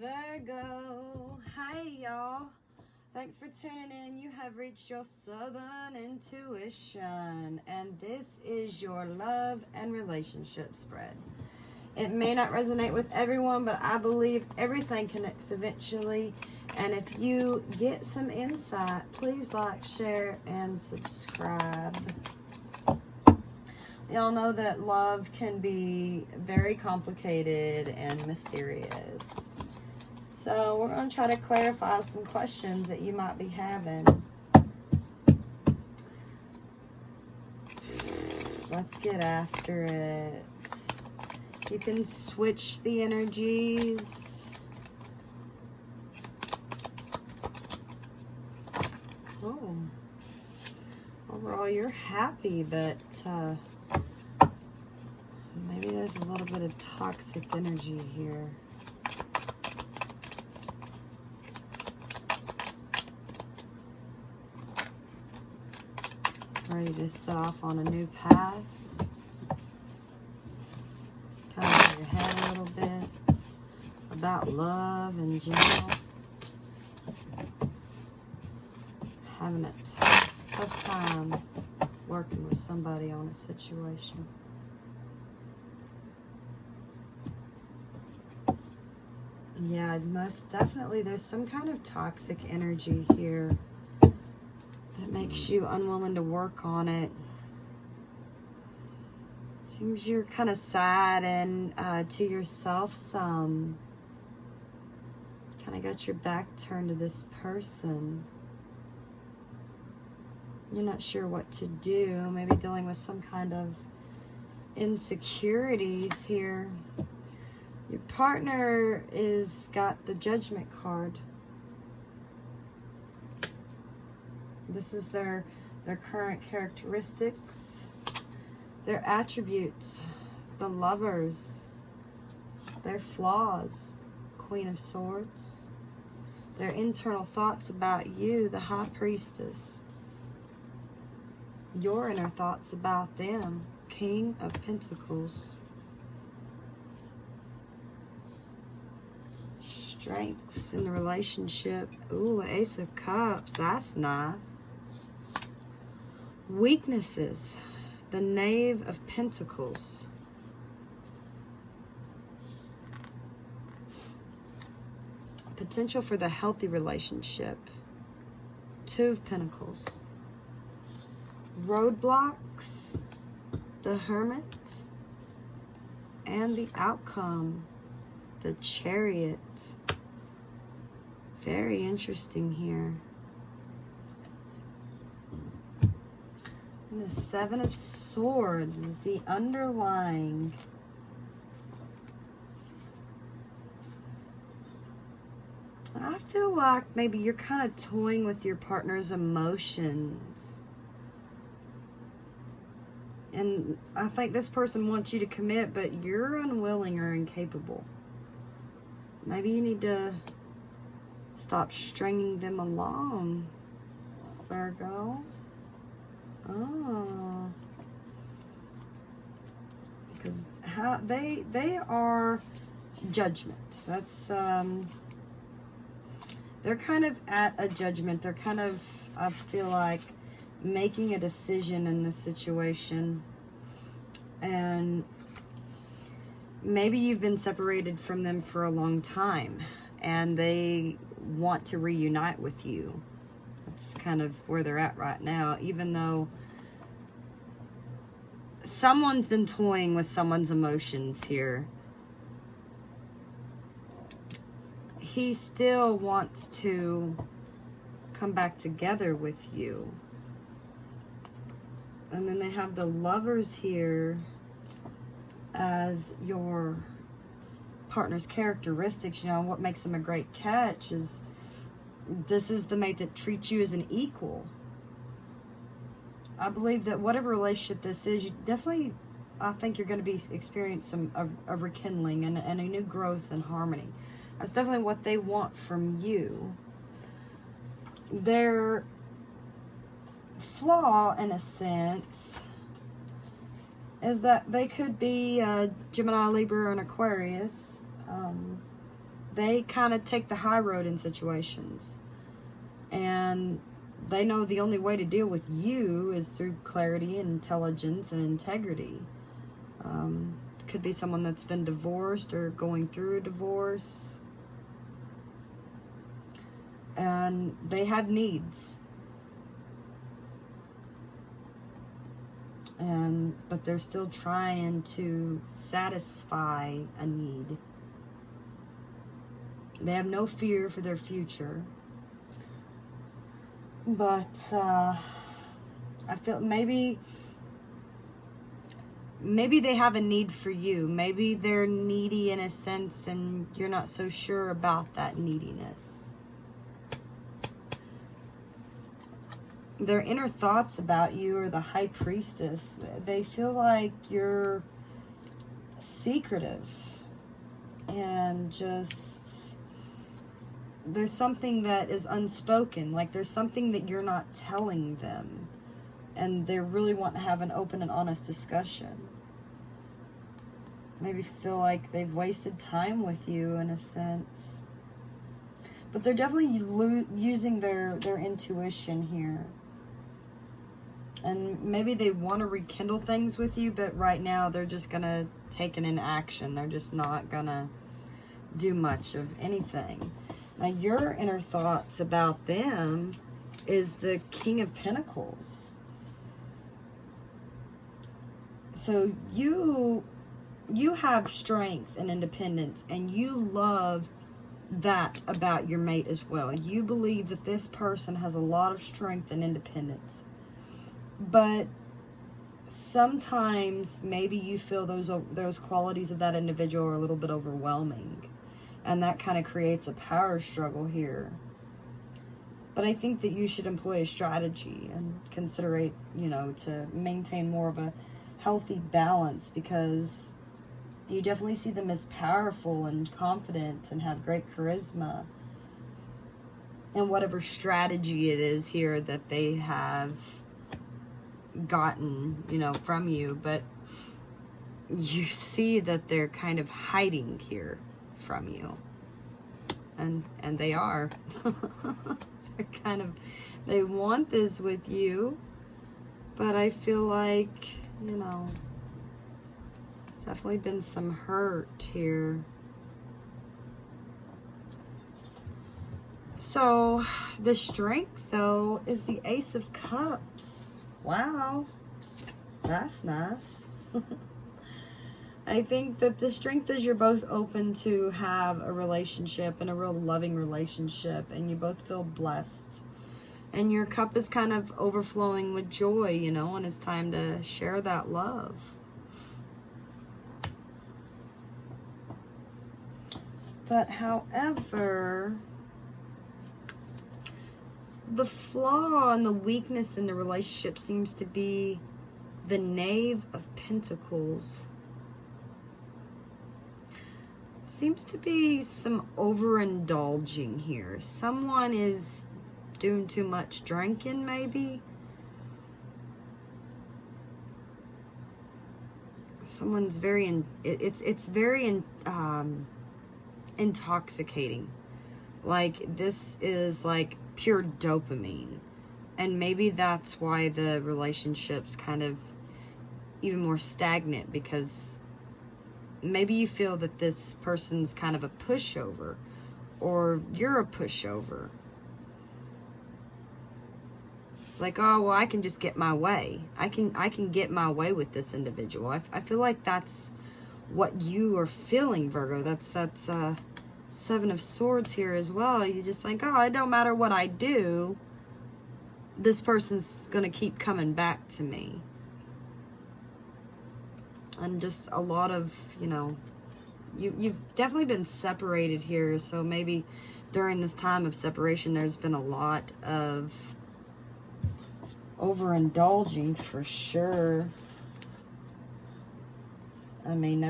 Virgo, hi y'all. Thanks for tuning in. You have reached your southern intuition, and this is your love and relationship spread. It may not resonate with everyone, but I believe everything connects eventually. And if you get some insight, please like, share, and subscribe. Y'all know that love can be very complicated and mysterious. So we're going to try to clarify some questions that you might be having. Let's get after it. You can switch the energies. Oh. Overall, you're happy, but maybe there's a little bit of toxic energy here. Ready to set off on a new path. Kind of in your head a little bit about love in general. Having a tough time working with somebody on a situation. Yeah, most definitely there's some kind of toxic energy here that makes you unwilling to work on it. Seems you're kind of sad and to yourself some. Kind of got your back turned to this person. You're not sure what to do. Maybe dealing with some kind of insecurities here. Your partner is got the Judgment card. This is their current characteristics, their attributes, the Lovers, their flaws, Queen of Swords, their internal thoughts about you, the High Priestess, your inner thoughts about them, King of Pentacles. Strengths in the relationship. Ooh, Ace of Cups. That's nice. Weaknesses. The Knave of Pentacles. Potential for the healthy relationship. Two of Pentacles. Roadblocks. The Hermit. And the outcome. The Chariot. Very interesting here. And the Seven of Swords is the underlying. I feel like maybe you're kind of toying with your partner's emotions. And I think this person wants you to commit, but you're unwilling or incapable. Maybe you need to stop stringing them along, Virgo. Oh. Because how they are Judgment. That's they're kind of at a judgment. They're kind of, I feel like, making a decision in this situation. And maybe you've been separated from them for a long time and they want to reunite with you. That's kind of where they're at right now, even though someone's been toying with someone's emotions here. He still wants to come back together with you. And then they have the Lovers here as your partner's characteristics. You know, what makes them a great catch is this is the mate that treats you as an equal. I believe that whatever relationship this is, you definitely, I think you're going to be experiencing a rekindling and a new growth and harmony. That's definitely what they want from you. Their flaw, in a sense, is that they could be Gemini, Libra, or an Aquarius. they kind of take the high road in situations. And they know the only way to deal with you is through clarity and intelligence and integrity. Could be someone that's been divorced or going through a divorce. And they have needs. But they're still trying to satisfy a need. They have no fear for their future. But I feel maybe they have a need for you. Maybe they're needy in a sense and you're not so sure about that neediness. Their inner thoughts about you are the High Priestess. They feel like you're secretive and just, there's something that is unspoken. Like there's something that you're not telling them. And they really want to have an open and honest discussion. Maybe feel like they've wasted time with you in a sense. But they're definitely using their intuition here. And maybe they want to rekindle things with you, but right now they're just going to take it in action. They're just not going to do much of anything. Now, your inner thoughts about them is the King of Pentacles. So you have strength and independence, and you love that about your mate as well. You believe that this person has a lot of strength and independence. But sometimes maybe you feel those qualities of that individual are a little bit overwhelming. And that kind of creates a power struggle here. But I think that you should employ a strategy and consider it, to maintain more of a healthy balance, because you definitely see them as powerful and confident and have great charisma. And whatever strategy it is here that they have gotten, from you, but you see that they're kind of hiding here from you. And they are. They want this with you, but I feel like, there's definitely been some hurt here. So the strength, though, is the Ace of Cups. Wow, that's nice. I think that the strength is you're both open to have a relationship and a real loving relationship, and you both feel blessed. And your cup is kind of overflowing with joy, and it's time to share that love. But however, the flaw and the weakness in the relationship seems to be the Knave of Pentacles. Seems to be some overindulging here. Someone is doing too much drinking, maybe. Someone's very it's very intoxicating. Like this is like pure dopamine, and maybe that's why the relationship's kind of even more stagnant, because maybe you feel that this person's kind of a pushover, or you're a pushover. It's like, oh, well, I can just get my way. I can get my way with this individual. I feel like that's what you are feeling, Virgo. That's Seven of Swords here as well. You just think, oh, it don't matter what I do, this person's gonna keep coming back to me. And just a lot of, you've definitely been separated here. So maybe during this time of separation, there's been a lot of overindulging for sure. I mean,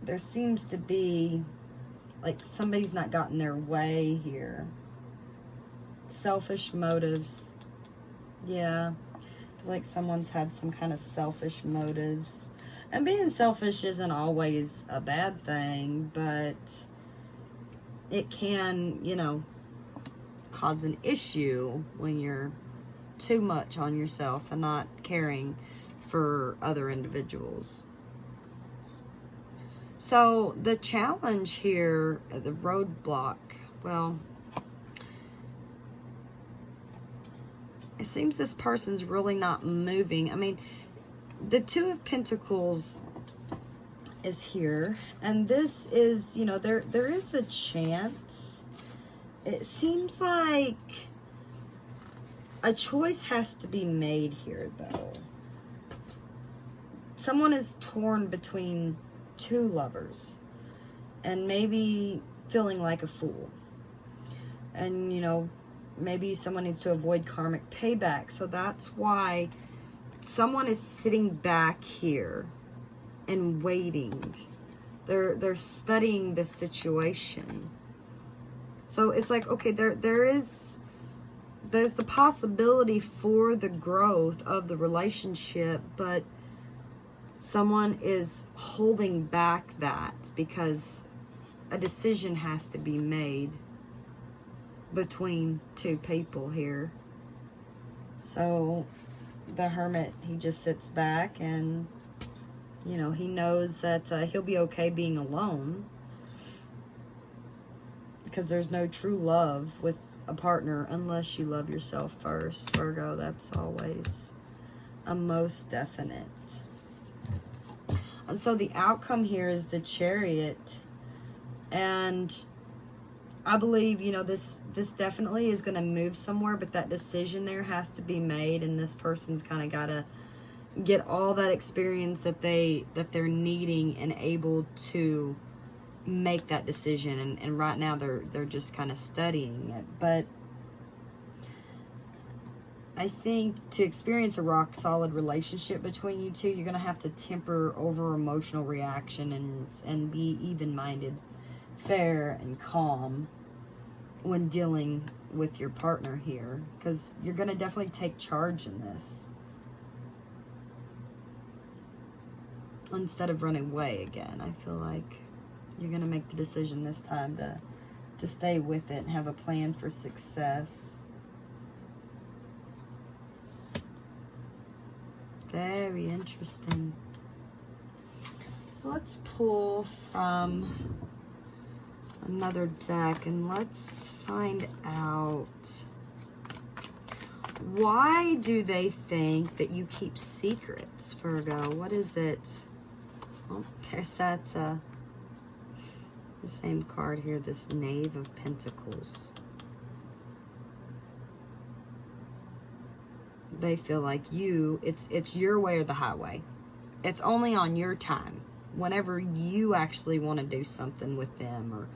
there seems to be like somebody's not gotten their way here. Selfish motives. Yeah. I feel like someone's had some kind of selfish motives. And being selfish isn't always a bad thing, but it can, you know, cause an issue when you're too much on yourself and not caring for other individuals. So the challenge here, the roadblock, well, it seems this person's really not moving. I mean, the Two of Pentacles is here, and this is, you know, there is a chance. It seems like a choice has to be made here, though. Someone is torn between two lovers and maybe feeling like a fool. And, you know, maybe someone needs to avoid karmic payback. So that's why someone is sitting back here and waiting. They're studying the situation. So it's like, okay, there's the possibility for the growth of the relationship, but someone is holding back that because a decision has to be made between two people here. So the Hermit, he just sits back and, you know, he knows that he'll be okay being alone, because there's no true love with a partner unless you love yourself first, Virgo. That's always a most definite. And so the outcome here is the Chariot. And I believe, you know, this definitely is going to move somewhere, but that decision there has to be made, and this person's kind of got to get all that experience that they're needing and able to make that decision. And right now they're just kind of studying it. But I think to experience a rock solid relationship between you two, you're going to have to temper over emotional reaction and be even-minded, fair and calm when dealing with your partner here, because you're going to definitely take charge in this instead of running away again. I feel like you're going to make the decision this time to stay with it and have a plan for success. Very interesting. So let's pull from another deck and let's find out, why do they think that you keep secrets, Virgo? What is it? Oh, there's that the same card here, this Knave of Pentacles. They feel like it's your way or the highway. It's only on your time, whenever you actually want to do something with them,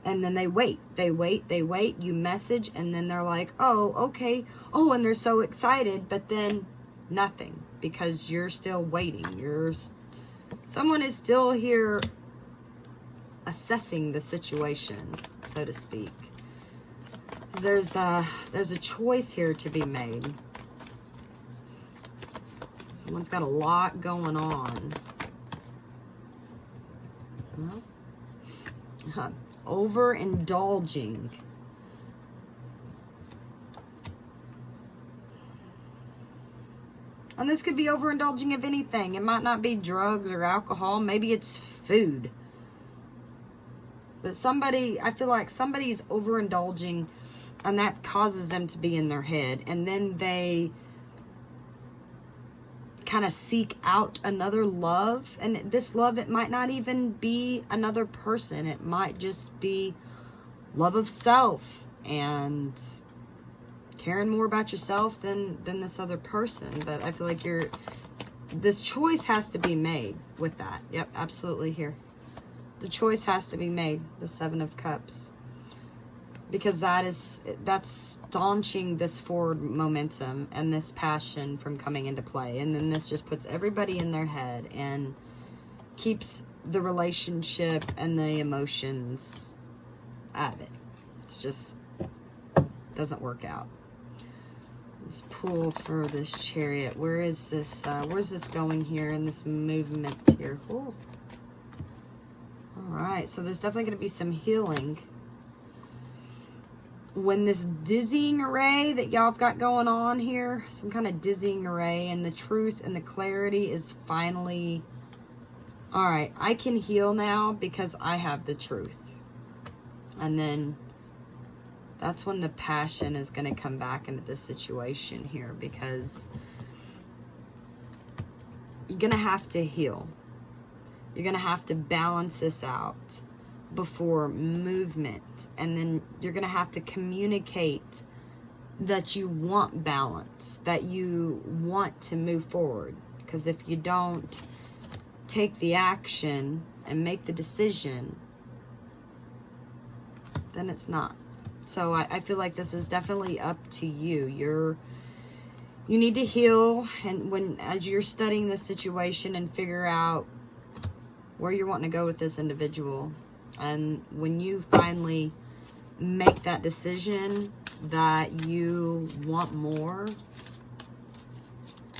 and then they wait, you message, and then they're like, oh, okay, oh, and they're so excited, but then nothing, because you're still waiting. Someone is still here assessing the situation, so to speak. There's a choice here to be made. Someone's got a lot going on. Well, overindulging. And this could be overindulging of anything. It might not be drugs or alcohol. Maybe it's food. But I feel like somebody's overindulging, and that causes them to be in their head. And then they kind of seek out another love, and this love, it might not even be another person. It might just be love of self and caring more about yourself than this other person. But I feel like this choice has to be made with that. Yep, absolutely. Here, the choice has to be made, the Seven of Cups, because that's staunching this forward momentum and this passion from coming into play. And then this just puts everybody in their head and keeps the relationship and the emotions out of it. It's just doesn't work out. Let's pull for this Chariot. Where is this? Where's this going here in this movement here? Ooh. All right, so there's definitely going to be some healing when this dizzying array that y'all have got going on here, some kind of dizzying array, and the truth and the clarity is finally, all right, I can heal now because I have the truth. And then that's when the passion is going to come back into the situation here, because you're going to have to heal. You're going to have to balance this out before movement. And then you're going to have to communicate that you want balance, that you want to move forward. Because if you don't take the action and make the decision, then it's not. So I feel like this is definitely up to you. You need to heal, and as you're studying the situation and figure out where you're wanting to go with this individual, and when you finally make that decision that you want more,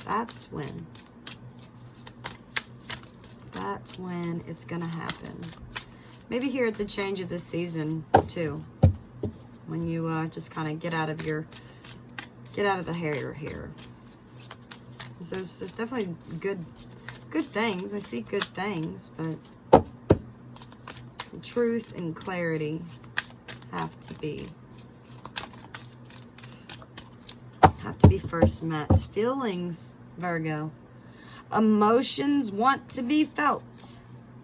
that's when it's gonna happen. Maybe here at the change of the season too, when you just kind of get out of the hair here. So there's definitely good things. I see good things, but truth and clarity have to be first met. Feelings, Virgo. Emotions want to be felt.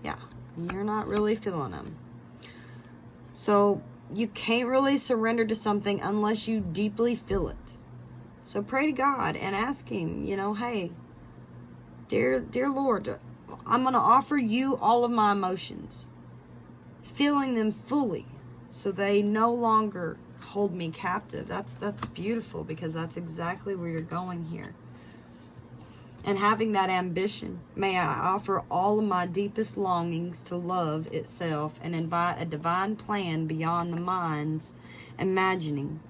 Yeah, and you're not really feeling them. So you can't really surrender to something unless you deeply feel it. So pray to God and ask him, hey, dear Lord, I'm going to offer you all of my emotions, feeling them fully so they no longer hold me captive. That's beautiful, because that's exactly where you're going here. And having that ambition, may I offer all of my deepest longings to love itself and invite a divine plan beyond the mind's imagining.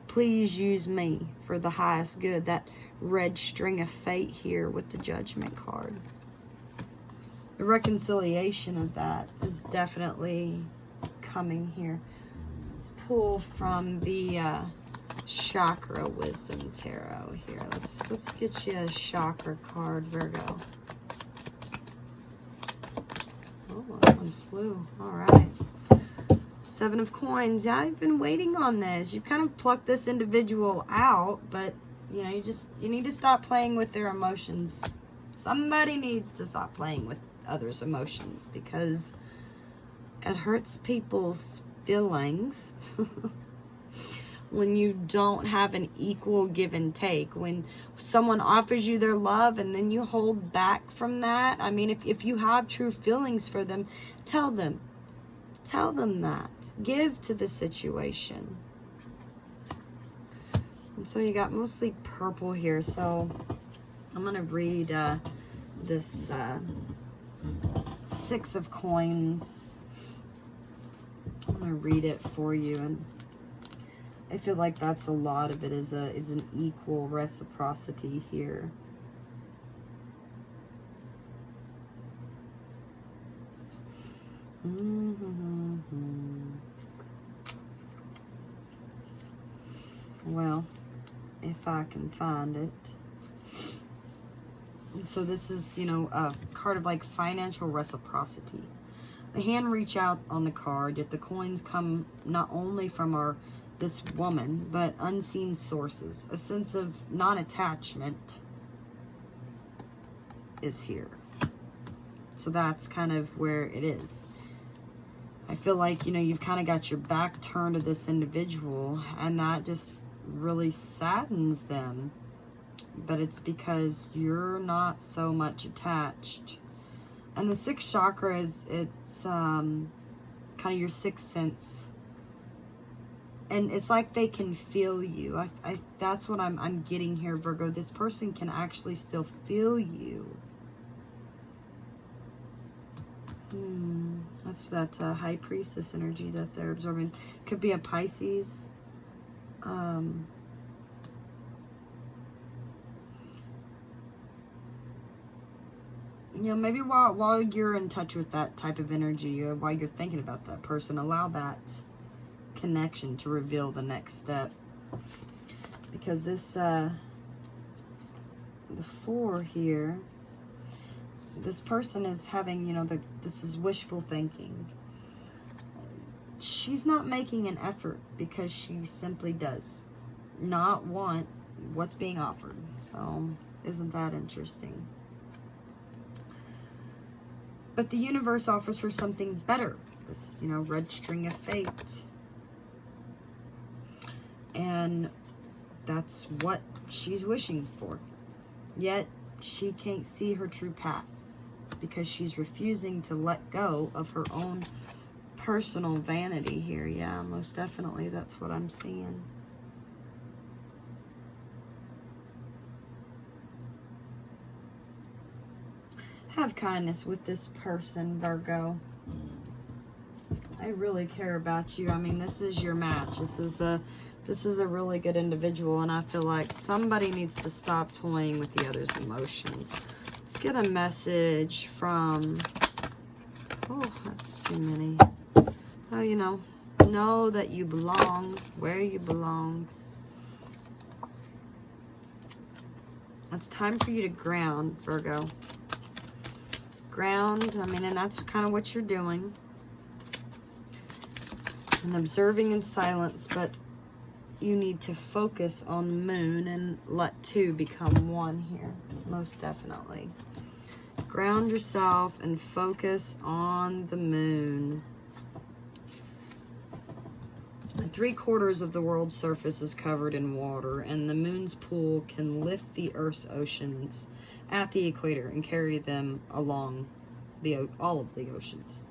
Please use me for the highest good. That red string of fate here with the Judgment card. The reconciliation of that is definitely coming here. Let's pull from the Chakra Wisdom Tarot here. Let's get you a Chakra card, Virgo. Oh, that one flew. All right. Seven of Coins. Yeah, I've been waiting on this. You've kind of plucked this individual out, but you need to stop playing with their emotions. Somebody needs to stop playing with others' emotions, because it hurts people's feelings when you don't have an equal give and take. When someone offers you their love and then you hold back from that. I mean, if you have true feelings for them, tell them that. Give to the situation. And so you got mostly purple here. So I'm going to read this Six of Coins. I'm going to read it for you. And I feel like that's a lot of it is an equal reciprocity here. Well, if I can find it. And so this is, a card of like financial reciprocity. The hand reach out on the card, yet the coins come not only from this woman, but unseen sources. A sense of non-attachment is here. So that's kind of where it is. I feel like, you've kind of got your back turned to this individual, and that just really saddens them. But it's because you're not so much attached. And the sixth chakra it's kind of your sixth sense. And it's like they can feel you. That's what I'm getting here, Virgo. This person can actually still feel you. That's that high priestess energy that they're absorbing. Could be a Pisces. Maybe while you're in touch with that type of energy, or while you're thinking about that person, allow that connection to reveal the next step. Because this, the 4 here, this person is having, you know, this is wishful thinking. She's not making an effort because she simply does not want what's being offered. So, isn't that interesting? But the universe offers her something better. This, you know, red string of fate. And that's what she's wishing for. Yet, she can't see her true path because she's refusing to let go of her own personal vanity here. Yeah, most definitely. That's what I'm seeing. Have kindness with this person, Virgo. I really care about you. I mean, this is your match. This is a really good individual, and I feel like somebody needs to stop toying with the other's emotions. Let's get a message from, oh, that's too many. Oh, you know that you belong where you belong. It's time for you to ground, Virgo. Ground, I mean, and that's kind of what you're doing. And observing in silence, but you need to focus on the moon and let 2 become 1 here. Most definitely. Ground yourself and focus on the moon. 3/4 of the world's surface is covered in water, and the moon's pull can lift the Earth's oceans at the equator and carry them along all of the oceans.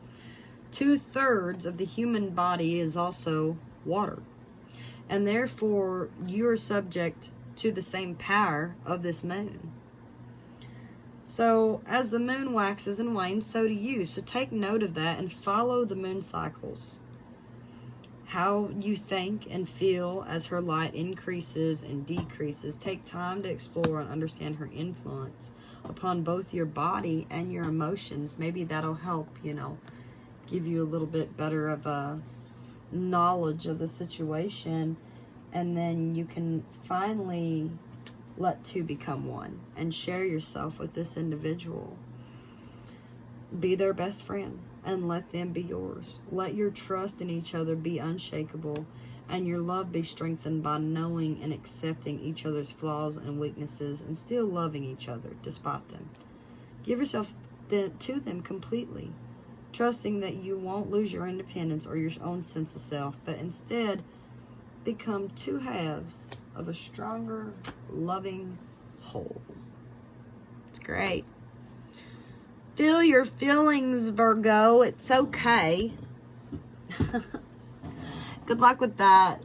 2/3 of the human body is also water, and therefore you are subject to the same power of this moon. So as the moon waxes and wanes, so do you. So take note of that and follow the moon cycles. How you think and feel as her light increases and decreases. Take time to explore and understand her influence upon both your body and your emotions. Maybe that'll help, you know, give you a little bit better of a knowledge of the situation. And then you can finally let 2 become 1 and share yourself with this individual. Be their best friend and let them be yours. Let your trust in each other be unshakable and your love be strengthened by knowing and accepting each other's flaws and weaknesses and still loving each other despite them. Give yourself to them completely, trusting that you won't lose your independence or your own sense of self, but instead become 2 halves of a stronger, loving whole. It's great. Feel your feelings, Virgo. It's okay. Good luck with that.